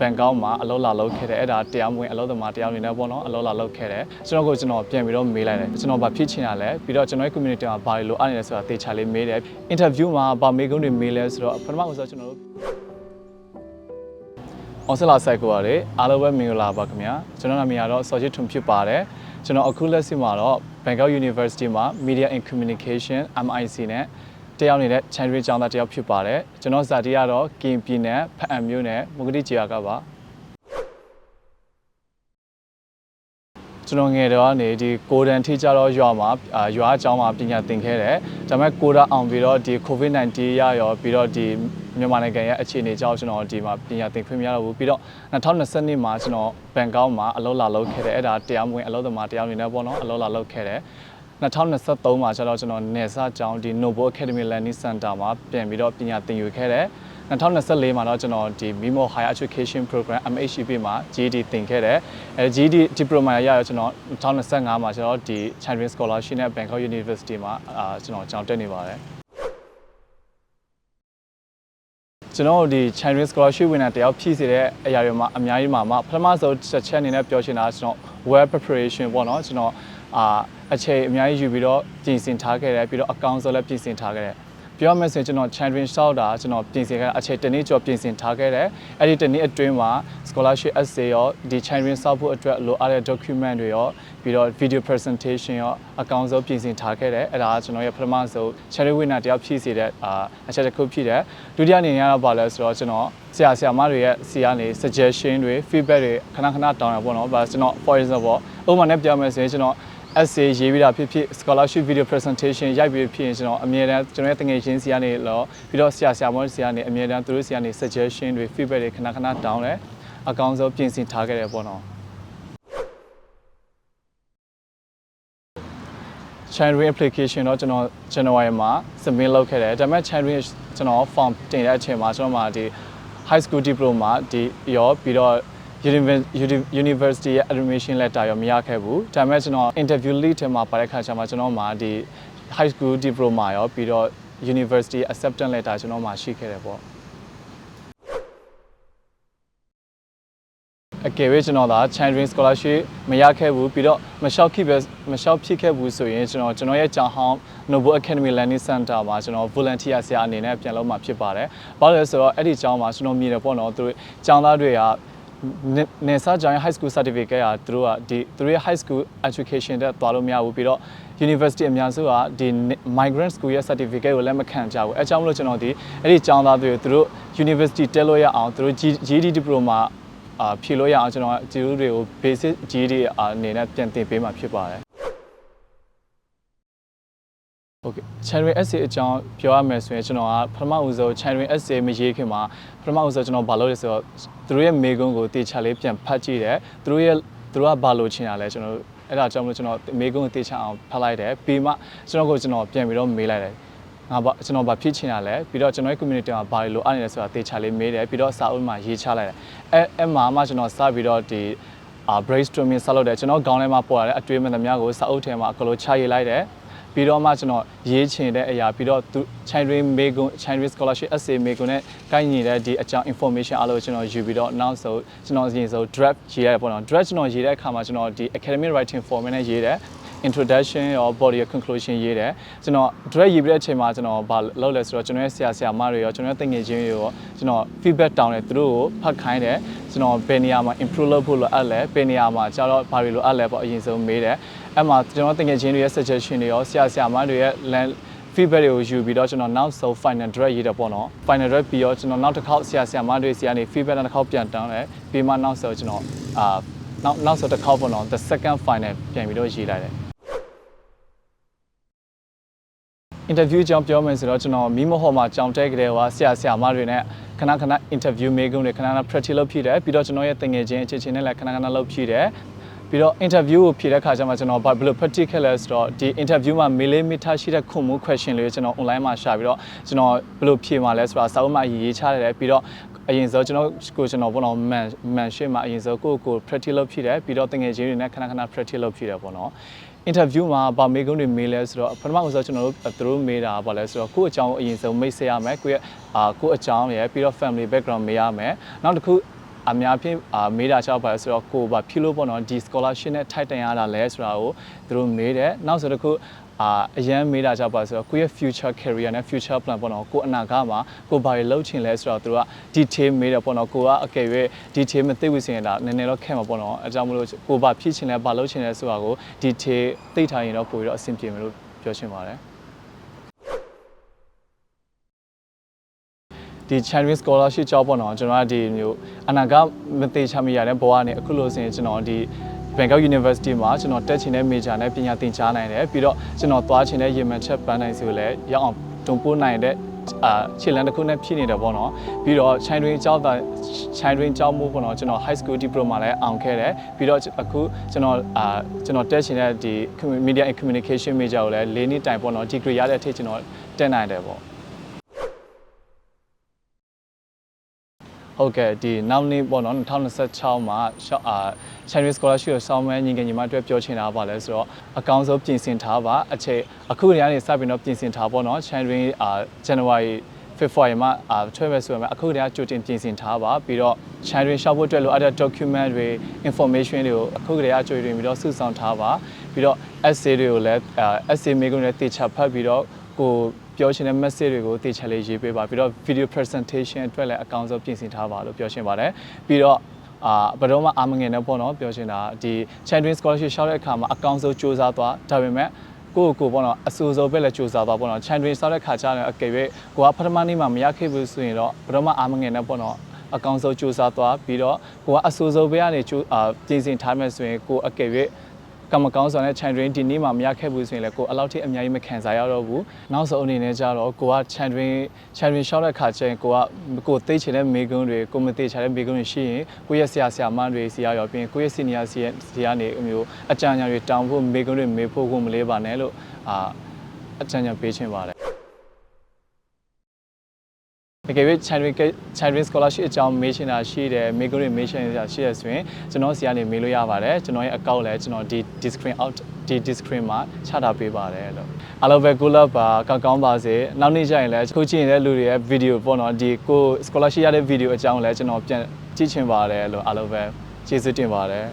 ဘန်ကောက်မှာအလုပ်လာလုပ်ခဲ့တယ်အဲ့ဒါတရားမဝင်အလုပ်သမားတရားဝင်နဲ့ပေါ့နော်အလုပ်လာလုပ်ခဲ့တယ်ကျွန်တော်ပြန်ပြီးတော့မေးလိုက်တယ်ကျွန်တော်ဗာဖြစ်ချင်တာလဲပြီးတော့ကျွန်တော်ရဲ့ community မှာဘာလို့အားနေလဲဆိုတာတေချာလေးမေးတယ် interview မှာဗာမေးခွန်းတွေမေးလဲဆိုတော့ပထမဆုံးကျွန်တော်တို့အောင်ဆလာဆိုင်ကိုရတယ်အားလုံးပဲမင်္ဂလာပါခင်ဗျာကျွန်တော်နာမည်ကတော့စောချစ်ထွန်းဖြစ်ပါတယ်ကျွန်တော်အခုလက်ရှိမှာတော့ Bangkok University မှာ Media and Communication MIC နဲ့တယောက်နေတဲ့ Chandri ကျောင်းသားတယောက်ဖြစ်ပါတယ်ကျွန်တော်ဇာတိကတော့ကင်ပြည်နယ်ဖအံမြို့နယ်မုကတိကျေကပါကျွန်တော်ငယ်တော့နေဒီကိုဒန်ထိကြတော့ရွာမှာရွာအကြောင်းမှာပညာသင်ခဲ့တယ်ဒါပေမဲ့ကိုဒါအောင်ပြီးတော့ဒီ COVID-19 ရရောပြီးတော့ဒီမြန်မာနိုင်ငံရဲ့အခြေအနေကြောင့်ကျွန်တော်ဒီမှာပညာသင်ခွင့်မရတော့ဘူးပြီးတော့2020မှာကျွန်တော်ဘန်ကောက်မှာအလုပ်လာလုပ်ခဲ့တယ်အဲ့ဒါတရားမဝင်အလုပ်သမားတရားဝင်နဲ့ပေါ့နော်အလုပ်လာလုပ်ခဲ့တယ်2023မှာကျတော့ကျွန်တော်နေစာကျောင်းဒီ Noble Academy Learning Center မှာပြန်ပြီးတော့ပညာသင်ယူခဲ့တယ်2024မှာတော့ကျွန်တော်ဒီ Mimo Higher Education Program MHCP မှာ GED သင်ခဲ့တယ်GED Diploma ရရကျွန်တော်2025မှာကျွန်တော်ဒီ Chandri Scholarship နဲ့ Bangkok University မှာကျွန်တော်ကျောင်းတက်နေပါတယ်ကျွန်တော်ဒီ Chandri Scholarship ဝင်တာတယောက်ဖြည့်စေတဲ့အရာတွေမှာအများကြီးမှာပထမဆုံးတစ်ချက်အနေနဲ့ပြောချင်တာကျွန်တော် web preparation ပေါ့နော်ကျွန်တော်အချိန်အများကြီးယူပြီးတော့ပြင်ဆင်ထားခဲ့တယ်ပြီးတော့အကောင့်ဆိုလည်းပြင်ဆင်ထားခဲ့တယ်ပြောမယ်ဆိုရင်ကျွန်တော် Chandri လျှောက်တာကျွန်တော်ပြင်ဆင်ခဲ့အချိန်တစ်နေ့ကျော်ပြင်ဆင်ထားခဲ့တယ်အဲ့ဒီတစ်နေ့အတွင်းမှာ scholarship essay ရောဒီ Chandri စောက်ဖို့အတွက်လိုအပ်တဲ့ document တွေရောပြီးတော့ video presentation ရောအကောင့်ဆိုပြင်ဆင်ထားခဲ့တယ်အဲ့ဒါကကျွန်တော်ရဲ့ပထမဆုံး Chandri ဝင်တာတယောက်ဖြည့်စေတဲ့အချက်တစ်ခုဖြစ်တယ်ဒုတိယအနေနဲ့ကတော့ဘာလဲဆိုတော့ကျွန်တော်ဆရာမတွေရဲ့စီကနေ suggestion တွေ feedback တွေခဏတောင်းရပေါ့နော်။ကျွန်တော် for example ဥပမာနဲ့ပြောမယ်ဆိုရင်ကျွန်တော် essay ရေးပြီးတာဖြစ်ဖြစ် scholarship video presentation ရိုက်ပြီးဖြစ်ရင်ကျွန်တော်အမြဲတမ်းကျွန်တော်ရဲ့တငယ်ချင်းစီကနေလို့ပြီးတော့ဆရာမတွေစီကနေအမြဲတမ်းသူတို့စီကနေ suggestion တွေ feedback တွေခဏတောင်းတယ်အကောင်းဆုံးပြင်ဆင်ထားခဲ့တယ်ပေါ့နော်Chandri application တော့ကျွန်တော် January မှာ submit လုပ်ခဲ့တယ်ဒါပေမဲ့ Chandri ကျွန်တော် form တင်တဲ့အချိန်မှာကျွန်တော်မှာဒီ high school diploma ဒီရောပြီးတော့University ရဲ့ admission letter ရောမရခဲ့ဘူးဒါပေမဲ့ကျွန်တော် interview lead ထဲမှာပါတဲ့ခါကျမှကျွန်တော်မှာဒီ high school diploma ရောပြီးတော့ University acceptance letter ကျွန်တော်မှာရှိခဲ့တယ်ပေါ့အကယ်၍ကျွန်တော်ဒါ Chandri Scholarship မရခဲ့ဘူးပြီးတော့မလျှောက်ဖြစ်ခဲ့ဘူးဆိုရင်ကျွန်တော်ရဲ့ကျောင်းဟောင်း Noble Academy Learning Center မှာကျွန်တော် volunteer ဆရာအနေနဲ့ပြန်လုပ်မှာဖြစ်ပါတယ်။ဘာလို့လဲဆိုတော့အဲ့ဒီကျောင်းမှာကျွန်တော်မြင်တယ်ပေါ့နော်သူကျောင်းသားတွေကနေစာကျောင်း high school certificate ကသူတို့ရဲ့ high school education တက်သွားလို့မရဘူးပြီးတော့ university အများစုကဒီ migrant school ရဲ့ certificate ကိုလည်းမခံကြဘူးအဲကြောင့်မလို့ကျွန်တော်ဒီအဲ့ဒီကျောင်းသားတွေသူတို့ university တက်လို့ရအောင်သူတို့ GED diploma ဖြေလို့ရအောင်ကျွန်တော်ဒီလိုတွေကို basic GED အနေနဲ့ပြန်သင်ပေးမှာဖြစ်ပါတယ်Okay Chandri essay အကြောင်းပြောရမယ်ဆိုရင်ကျွန်တော်ကပထမဦးဆုံး Chandri essay မရေးခင်မှာပထမဦးဆုံးကျွန်တော်ဘာလုပ်လဲဆိုတော့သူတို့ရဲ့မေကွန်းကိုတေချာလေးပြန်ဖတ်ကြည့်တယ်သူတို့ကဘာလို့ချင်တာလဲကျွန်တော်အဲ့ဒါကြောင့်မလို့ကျွန်တော်မေကွန်းကိုတေချာအောင်ဖတ်လိုက်တယ်ပြီးမှကျွန်တော်ပြန်ပြီးတော့မေးလိုက်တယ်ကျွန်တော်ဗာဖြစ်ချင်တာလဲပြီးတော့ကျွန်တော်ရဲ့ community မှာဘာလို့အားနေလဲဆိုတာတေချာလေးမေးတယ်ပြီးတော့စာအုပ်မှာရေးချလိုက်တယ်အဲ့မှာကျွန်တော်စပြီးတော့ဒီbrainstorming ဆက်လုပ်တယ်ကျွန်တော်ခေါင်းထဲမှာပေါ်လာတဲ့အတွေးမှန်သမျှကိုစာအုပ်ထဲမှာအကလို့ချရေးလိုက်တယ်ပြီးတော့မှကျွန်တော်ရေးချင်တဲ့အရာပြီးတော့ Chandri Scholarship essay မေကွန်းနဲ့ကိုင်းညီတဲ့ဒီအကြောင်း information အားလုံးကျွန်တော်ယူပြီးတော့နောက်ဆုံးကျွန်တော်ရင်ဆုံး draft ရေးရတယ်ပေါ့နော် draft ကျွန်တော်ရေးတဲ့အခါမှာကျွန်တော်ဒီ academic writing format နဲ့ရေးတယ်introduction ရော body conclusion ရေးတယ်ကျွန်တော် draft ရေးပြီးတဲ့အချိန်မှာကျွန်တော်ဘာလုပ်လဲဆိုတော့ကျွန်တော်ရဲ့ဆရာမတွေရောကျွန်တော်ရဲ့တငယ်ချင်းတွေရောကျွန်တော် feedback တောင်းတယ်သူတို့ကိုဖတ်ခိုင်းတယ်ကျွန်တော်ဘယ်နေရာမှာ improve လုပ်ဖို့လိုအပ်လဲဘယ်နေရာမှာကျတော့ဘာတွေလိုအပ်လဲပေါ့အရင်ဆုံးမေးတယ်အဲ့မှာကျွန်တော်တငယ်ချင်းတွေရဲ့ suggestion တွေရောဆရာမတွေရဲ့ feedback တွေကိုယူပြီးတော့ကျွန်တော်နောက်ဆုံး final draft ရေးတယ်ပေါ့နော် final draft ပြီးတော့ကျွန်တော်နောက်တစ်ခေါက်ဆရာမတွေစီကနေ feedback တစ်ခေါက်ပြန်တောင်းတယ်ပြီးမှနောက်ဆုံးကျွန်တော်နောက်ဆုံးတစ်ခေါက်ပေါ့နော် the second final ပြန်ပြီးတော့ရေးလိုက်တယ်interview ကြောင်းပြောမယ်ဆိုတော့ကျွန်တော်မီမိုဟော်မှာကြောင်းတက်ကြတဲ့ဟိုဆရာမတွေနဲ့ခဏ interview မေးခွန်းတွေခဏ practice လုပ်ဖြစ်တယ်ပြီးတော့ကျွန်တော်ရဲ့တငယ်ချင်းအခြေနဲ့လည်းခဏလုပ်ဖြစ်တယ်ပြီးတော့ interview ကိုဖြေတဲ့ခါကျမှကျွန်တော်ဘယ်လို practice ခဲ့လဲဆိုတော့ဒီ interview မှာမေးလေးမိထားရှိတဲ့ခုံမှု question လေးကျွန်တော် online မှာရှာပြီးတော့ကျွန်တော်ဘယ်လိုဖြေမှာလဲဆိုတာစာအုပ်မှာရေးချရတယ်ပြီးတော့အရင်ဆုံးကျွန်တော်ပေါ့နော် man ရှေ့မှာအရင်ဆုံးကို practice လုပ်ဖြစ်တယ်ပြီးတော့တငယ်ချင်းတွေနဲ့ခဏ practice လုပ်ဖြစ်တယ်ပေါ့နော်interview မှာဗာမေကွန်းတွေမေးလဲဆိုတော့ပထမဆုံးကျွန်တော်တို့သူတို့မေးတာဗာလဲဆိုတော့ကိုယ့်အကြောင်းအရင်ဆုံးမိတ်ဆက်ရမယ်ကိုယ့်အကြောင်းရယ်ပြီးတော့ family background မေးရမယ်နောက်တစ်ခု အများဖြင့်မေးတာချောက်ပါဆိုတော့ကိုဘာဖြစ်လို့ပေါ့နော်ဒီ scholarship နဲ့ထိုက်တန်ရတာလဲဆိုတာကိုသူတို့မေးတယ်နောက်ဆိုတစ်ခုအရန်မေးတာချောက်ပါဆိုတော့ကိုရဲ့ future career နဲ့ future plan ပေါ့နော်ကိုအနာဂတ်မှာကိုဘာတွေလုပ်ချင်လဲဆိုတော့သူတို့က detail မေးတယ်ပေါ့နော်ကိုကအကယ်၍ detail မသိဘူးဆိုရင်ဒါနည်းနည်းတော့ခဲမှာပေါ့နော်အဲကြောင့်မလို့ကိုဘာဖြစ်ချင်လဲဘာလုပ်ချင်လဲဆိုတာကို detail သိထားရင်တော့ပိုပြီးတော့အဆင်ပြေမယ်လို့ပြောချင်ပါတယ်ဒီ Chinese scholarship ကြောင့်ပေါ့နော်ကျွန်တော်ကဒီမျိုးအနာဂတ်မသိချမိရတဲ့ဘဝနဲ့အခုလို့ဆိုရင်ကျွန်တော်ဒီ Bangkok University မှာကျွန်တော်တက်ချင်တဲ့ major နဲ့ပညာသင်ကြားနိုင်တယ်ပြီးတော့ကျွန်တော်သွားချင်တဲ့ရေမှန်ချက်ပန်းနိုင်စီကိုလည်းရောက်အောင်တွန်းပို့နိုင်တဲ့ခြေလမ်းတစ်ခုနဲ့ဖြစ်နေတယ်ပေါ့နော်ပြီးတော့ Chinese ကျောင်းမှုပေါ့နော်ကျွန်တော် high school diploma လည်းအောင်ခဲ့တယ်ပြီးတော့အခုကျွန်တော်တက်ချင်တဲ့ဒီ media and communication major ကိုလည်း၄နှစ်တိုင်ပေါ့နော် degree ရတဲ့အထိကျွန်တော်တက်နိုင်တယ်ပေါ့ဟုတ်ကဲ့ဒီနောက်နေ့ပေါ့နော်2026မှာChinese scholarship ကိုစောင်းမဲညီငယ်ညီမအတွက်ပြောချင်တာပါလဲဆိုတော့အကောင်းဆုံးပြင်ဆင်ထားပါအခုနေရာနေစပြီးတော့ပြင်ဆင်ထားပေါ့နော် Chinese January February မှာထွက်မယ်ဆိုရင်အခုတည်းကကြိုတင်ပြင်ဆင်ထားပါပြီးတော့ Chinese ရှောက်ဖို့အတွက်လိုအပ်တဲ့ document တွေ information တွေကိုအခုတည်းကကြိုတင်ပြီးတော့စုဆောင်းထားပါပြီးတော့ essay တွေကိုလည်း essay မိကုန်းနဲ့တေချာဖတ်ပြီးတော့ကိုပြောချင်တဲ့ message တွေကိုတေချာလေးရေးပေးပါပြီးတော့ video presentation အတွက်လည်းအကောင်းဆုံးပြင်ဆင်ထားပါလို့ပြောချင်ပါတယ်ပြီးတော့ဘယ်တော့မှအာမငယ်နဲ့ပေါ့နော်ပြောချင်တာဒီ Chinese scholarship ရှောက်တဲ့အခါမှာအကောင်းဆုံးစူးစမ်းသွားဒါပေမဲ့ကိုပေါ့နော်အစိုးပဲလည်းစူးစမ်းသွားပေါ့နော် Chinese ရှောက်တဲ့ခါကျရင်အကယ်၍ကိုကပထမနေ့မှာမရခဲ့ဘူးဆိုရင်တော့ဘယ်တော့မှအာမငယ်နဲ့ပေါ့နော်အကောင်းဆုံးစူးစမ်းသွားပြီးတော့ကိုကအစိုးပဲကနေပြင်ဆင်ထားမယ်ဆိုရင်ကိုအကယ်၍ကမကောင်းဆောင်တဲ့ Chinese ဒီနေ့မှာမရခဲ့ဘူးဆိုရင်လည်းကိုအလောက်ထိအများကြီးမခံစားရတော့ဘူးနောက်ဆုံးအနေနဲ့ကြတော့ကိုက Chinese ရှောက်တဲ့ခါကျရင်ကိုသိချင်တဲ့မိကုန်းတွေကိုမသိချင်တဲ့မိကုန်းတွေရှိရင်ကိုရဲ့ဆရာမတွေစီရောပြီးကိုရဲ့ senior စီကနေမျိုးအကြံဉာဏ်တွေတောင်းဖို့မိကုန်းတွေမေးဖို့ကိုမလေးပါနဲ့လို့အကြံဉာဏ်ပေးချင်ပါတယ်တကယ်၍ Chinese scholarship အကြောင်းမေးချင်တာရှိတယ်မိကုန်းတွေမေးချင်တာရှိတယ်ဆိုရင်ကျွန်တော်စီကနေမေးလို့ရပါတယ်ကျွန်တော်ရဲ့ account လည်းကျွန်တော်ဒီ discrete မှာချထားပေးပါတယ်လို့အားလုံးပဲ good luck ပါကောင်းပါစေနောက်နေ့ကျရင်လည်းခုကြည့်နေတဲ့လူတွေရဲ့ video ပေါ့နော်ဒီကို scholarship ရတဲ့ video အကြောင်းလည်းကျွန်တော်ပြန်ကြည့်ချင်ပါတယ်လို့အားလုံးပဲကျေးဇူးတင်ပါတယ်